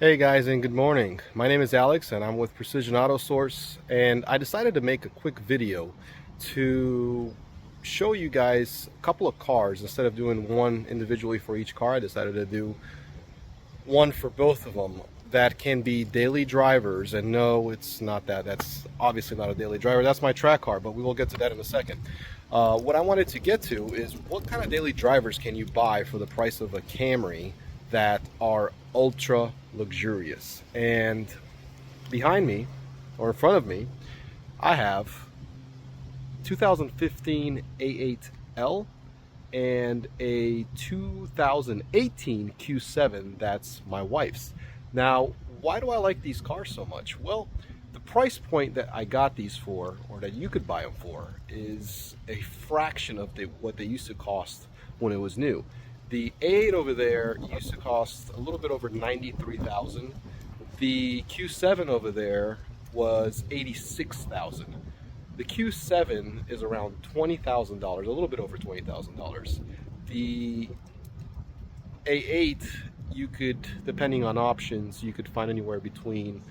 Hey guys, and good morning. My name is Alex and I'm with Precision Auto Source, and I decided to make a quick video to show you guys a couple of cars. Instead of doing one individually for each car, I decided to do one for both of them that can be daily drivers. And no, it's not that. That's obviously not a daily driver. That's my track car, but we will get to that in a second. What I wanted to get to is what kind of daily drivers can you buy for the price of a Camry that are ultra luxurious. And behind me, or in front of me, I have 2015 A8L and a 2018 Q7 that's my wife's. Now, why do I like these cars so much? Well, the price point that I got these for, or that you could buy them for, is a fraction of what they used to cost when it was new. The A8 over there used to cost a little bit over $93,000. The Q7 over there was $86,000. The Q7 is around $20,000, a little bit over $20,000. The A8, you could, depending on options, you could find anywhere between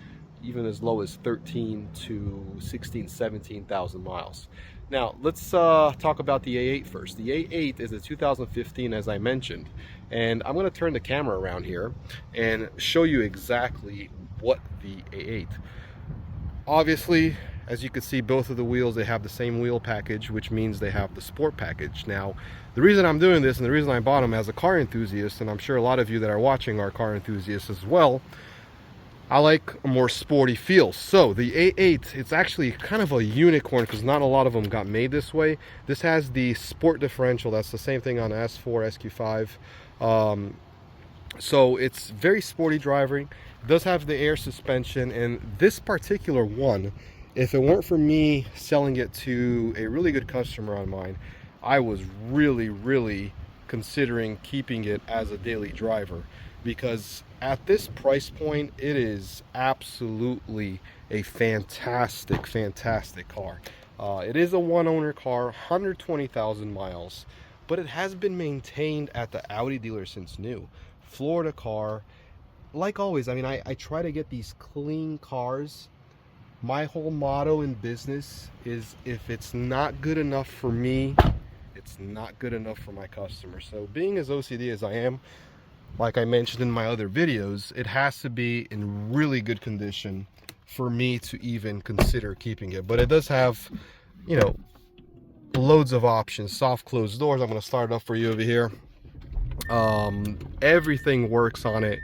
even as low as 13 to 16, 17,000 miles. Now, let's talk about the A8 first. The A8 is a 2015, as I mentioned, and I'm going to turn the camera around here and show you exactly what the A8. Obviously, as you can see, both of the wheels, they have the same wheel package, which means they have the sport package. Now, the reason I'm doing this and the reason I bought them as a car enthusiast, and I'm sure a lot of you that are watching are car enthusiasts as well, I like a more sporty feel. So the A8, it's actually kind of a unicorn because not a lot of them got made this way. This has the sport differential. That's the same thing on S4, SQ5. So it's very sporty driving. It does have the air suspension, and this particular one, if it weren't for me selling it to a really good customer on mine, I was really considering keeping it as a daily driver, because at this price point it is absolutely a fantastic car. It is a one owner car, 120,000 miles, but it has been maintained at the Audi dealer since new. Florida car. Like always, I mean, I try to get these clean cars. My whole motto in business is, if it's not good enough for me, it's not good enough for my customer. So being as OCD as I am, like I mentioned in my other videos, it has to be in really good condition for me to even consider keeping it. But it does have, you know, loads of options. Soft closed doors. I'm going to start it up for you over here. Everything works on it,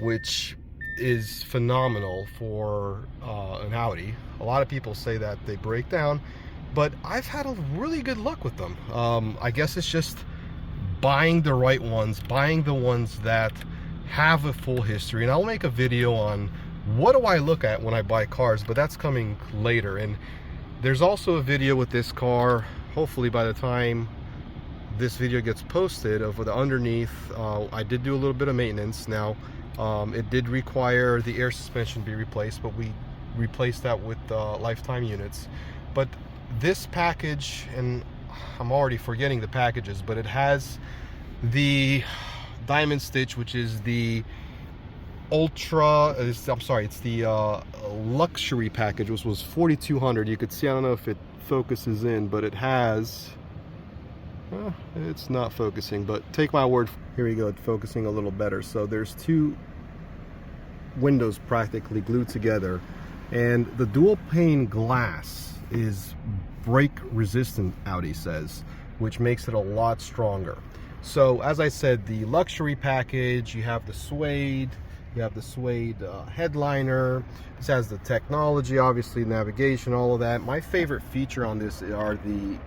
which is phenomenal for an Audi. A lot of people say that they break down, but I've had a really good luck with them. I guess it's just buying the right ones, buying the ones that have a full history. And I'll make a video on what do I look at when I buy cars, but that's coming later. And there's also a video with this car, hopefully by the time this video gets posted, of the underneath. I did do a little bit of maintenance. Now, it did require the air suspension be replaced, but we replaced that with lifetime units. But this package, and I'm already forgetting the packages, but it has the diamond stitch, which is the it's the luxury package, which was $4,200. You could see, I don't know if it focuses in, but it has, it's not focusing, but take my word. Here we go, it's focusing a little better. So there's two windows practically glued together, and the dual pane glass is break resistant, Audi says, which makes it a lot stronger. So as I said, the luxury package, you have the suede, headliner. This has the technology, obviously navigation, all of that. My favorite feature on this are the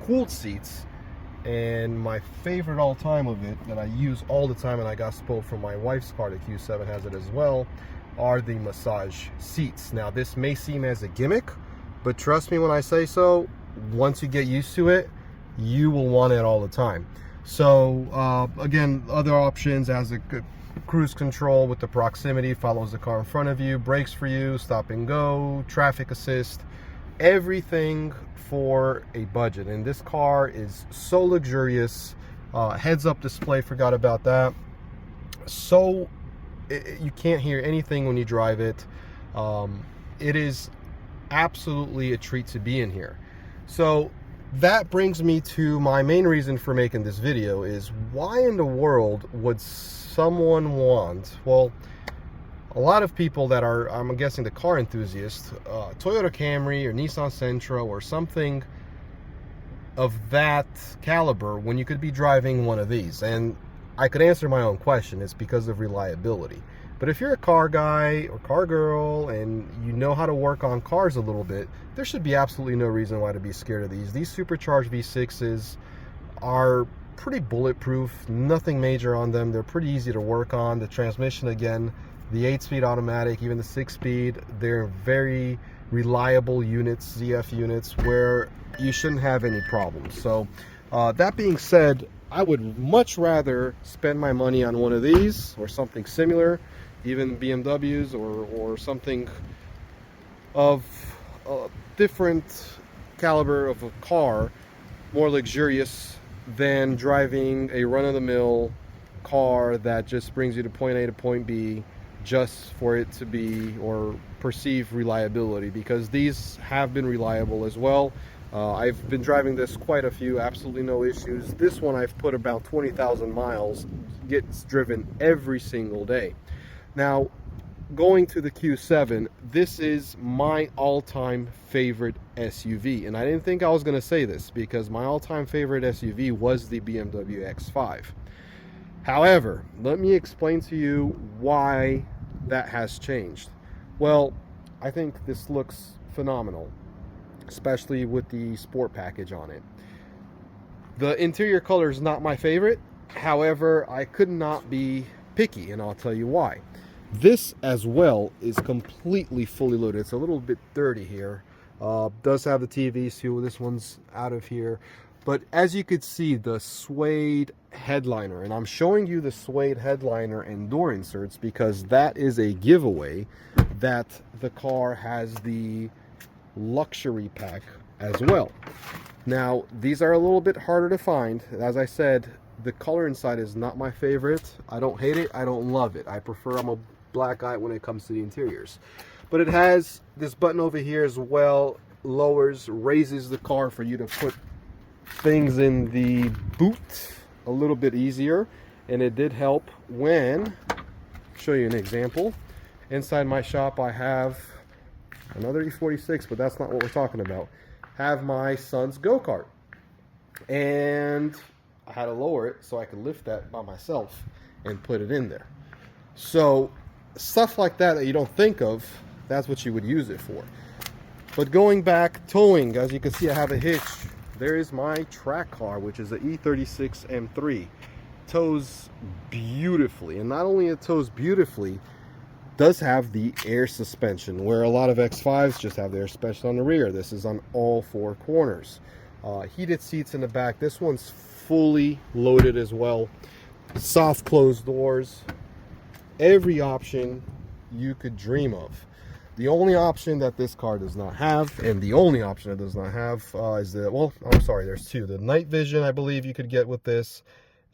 cooled seats, and my favorite all time of it that I use all the time, and I got spoiled from my wife's car, the Q7 has it as well, are the massage seats. Now, this may seem as a gimmick, but trust me when I say so, once you get used to it, you will want it all the time. So again, other options, has a good cruise control with the proximity, follows the car in front of you, brakes for you, stop and go, traffic assist, everything for a budget. And this car is so luxurious. Heads up display, forgot about that. So You can't hear anything when you drive it. It is absolutely a treat to be in here. So that brings me to my main reason for making this video is why in the world would someone want, well, a lot of people that are, I'm guessing, the car enthusiasts, Toyota Camry or Nissan Sentra or something of that caliber when you could be driving one of these. And I could answer my own question. It's because of reliability. But if you're a car guy or car girl and you know how to work on cars a little bit, there should be absolutely no reason why to be scared of these. These supercharged V6s are pretty bulletproof, nothing major on them. They're pretty easy to work on. The transmission, again, the 8-speed automatic, even the 6-speed, they're very reliable units, ZF units, where you shouldn't have any problems. So that being said, I would much rather spend my money on one of these or something similar, even BMWs or something of a different caliber of a car, more luxurious than driving a run-of-the-mill car that just brings you to point A to point B just for it to be or perceive reliability, because these have been reliable as well. I've been driving this quite a few, absolutely no issues. This one I've put about 20,000 miles, gets driven every single day. Now, going to the Q7, this is my all-time favorite SUV. And I didn't think I was going to say this because my all-time favorite SUV was the BMW X5. However, let me explain to you why that has changed. Well, I think this looks phenomenal, especially with the sport package on it. The interior color is not my favorite. However, I could not be picky, and I'll tell you why. This as well is completely fully loaded. It's a little bit dirty here. Does have the TVs too. This one's out of here. But as you could see, the suede headliner, and I'm showing you the suede headliner and door inserts because that is a giveaway that the car has the luxury pack as well. Now, these are a little bit harder to find. As I said, the color inside is not my favorite. I don't hate it, I don't love it. I prefer, I'm a black guy when it comes to the interiors. But it has this button over here as well, lowers, raises the car for you to put things in the boot a little bit easier. And it did help when, show you an example. Inside my shop I have another E46, but that's not what we're talking about. Have my son's go-kart, and I had to lower it so I could lift that by myself and put it in there. So stuff like that that you don't think of, that's what you would use it for. But going back, towing, as you can see I have a hitch. There is my track car, which is an E36 M3. Tows beautifully, and not only it tows beautifully, does have the air suspension, where a lot of X5s just have the air suspension on the rear. This is on all four corners. Heated seats in the back. This one's fully loaded as well. Soft closed doors. Every option you could dream of. The only option that this car does not have, and the only option it does not have, is the, well, I'm sorry, there's two. The night vision, I believe you could get with this,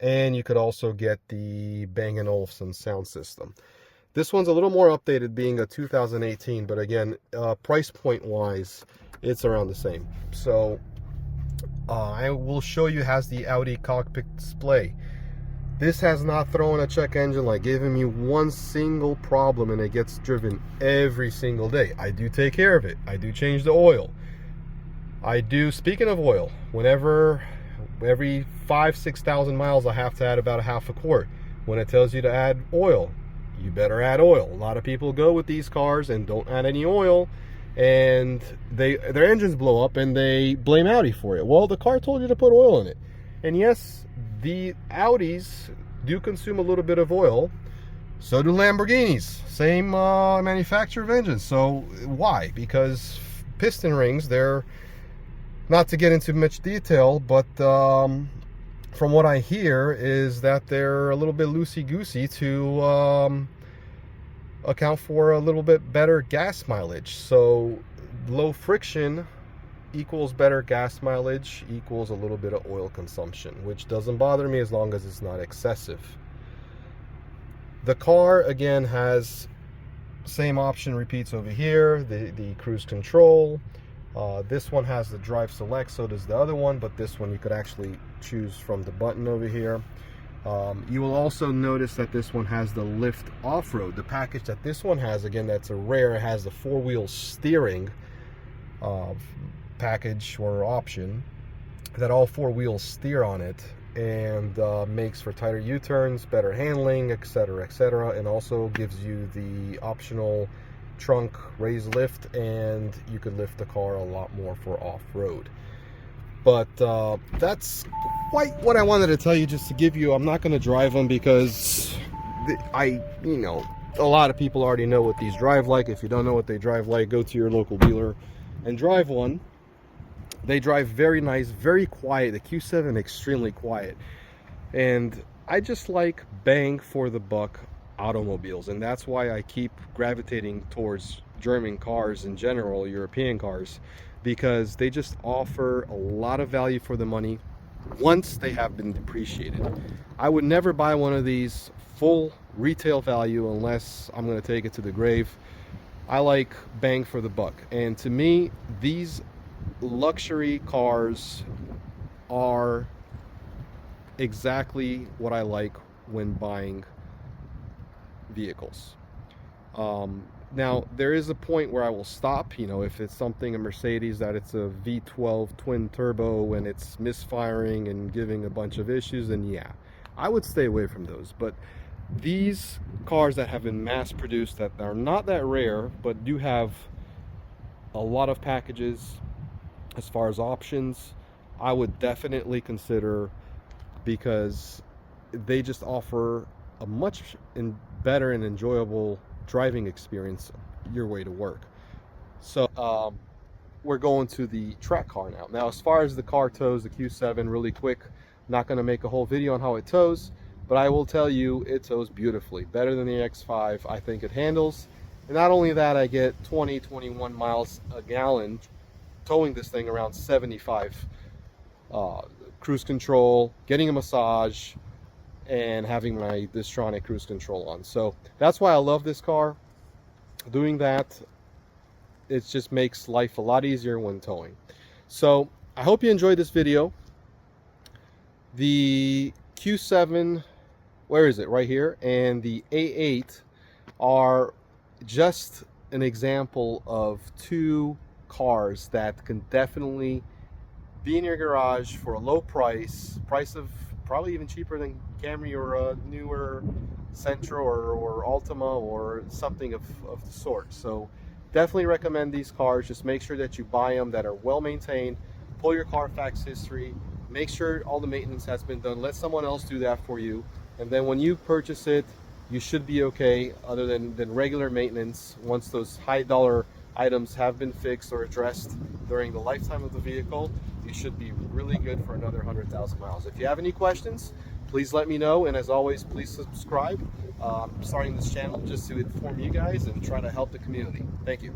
and you could also get the Bang & Olufsen sound system. This one's a little more updated, being a 2018, but again, price point wise, it's around the same. So I will show you, has the Audi cockpit display. This has not thrown a check engine light, giving me one single problem, and it gets driven every single day. I do take care of it. I do change the oil. I do, speaking of oil, whenever, every 5,000-6,000 miles, I have to add about a half a quart. When it tells you to add oil, you better add oil. A lot of people go with these cars and don't add any oil, and their engines blow up and they blame Audi for it. Well, the car told you to put oil in it. And yes, the Audis do consume a little bit of oil. So do Lamborghinis. Same manufacturer of engines. So why? Because piston rings, they're, not to get into much detail, but from what I hear is that they're a little bit loosey-goosey to account for a little bit better gas mileage. So low friction equals better gas mileage equals a little bit of oil consumption, which doesn't bother me as long as it's not excessive. The car again has same option repeats over here, the cruise control. This one has the drive select, so does the other one, but this one you could actually choose from the button over here. You will also notice that this one has the lift off-road. The package that this one has, again, that's a rare, it has the four-wheel steering package or option, that all four wheels steer on it, and makes for tighter U-turns, better handling, etc., etc., and also gives you the optional trunk raise lift, and you could lift the car a lot more for off-road. But that's quite what I wanted to tell you, just to give you. I'm not going to drive them because you know, a lot of people already know what these drive like. If you don't know what they drive like, go to your local dealer and drive one. They drive very nice, very quiet. The Q7 extremely quiet, and I just like bang for the buck automobiles, and that's why I keep gravitating towards German cars in general, European cars, because they just offer a lot of value for the money once they have been depreciated. I would never buy one of these full retail value unless I'm going to take it to the grave. I like bang for the buck, and to me these luxury cars are exactly what I like when buying vehicles. Now there is a point where I will stop, you know, if it's something, a Mercedes, that it's a V12 twin turbo and it's misfiring and giving a bunch of issues, then yeah, I would stay away from those. But these cars that have been mass produced, that are not that rare but do have a lot of packages as far as options, I would definitely consider, because they just offer a much better and enjoyable driving experience your way to work. So we're going to the track car now. Now, as far as the car tows, the Q7, really quick, not going to make a whole video on how it tows, but I will tell you it tows beautifully, better than the X5. I think it handles, and not only that, I get 21 miles a gallon towing this thing around 75. Cruise control, getting a massage, and having my Distronic cruise control on. So that's why I love this car. Doing that, it just makes life a lot easier when towing. So I hope you enjoyed this video. The Q7, where is it? Right here. And the A8 are just an example of two cars that can definitely be in your garage for a low price of probably even cheaper than Camry or a newer Sentra or Altima or something of the sort. So definitely recommend these cars. Just make sure that you buy them that are well maintained. Pull your Carfax history, make sure all the maintenance has been done. Let someone else do that for you, and then when you purchase it, you should be okay, other than regular maintenance. Once those high dollar items have been fixed or addressed during the lifetime of the vehicle, you should be really good for another 100,000 miles. If you have any questions, please let me know, and as always, please subscribe. I'm starting this channel just to inform you guys and try to help the community. Thank you.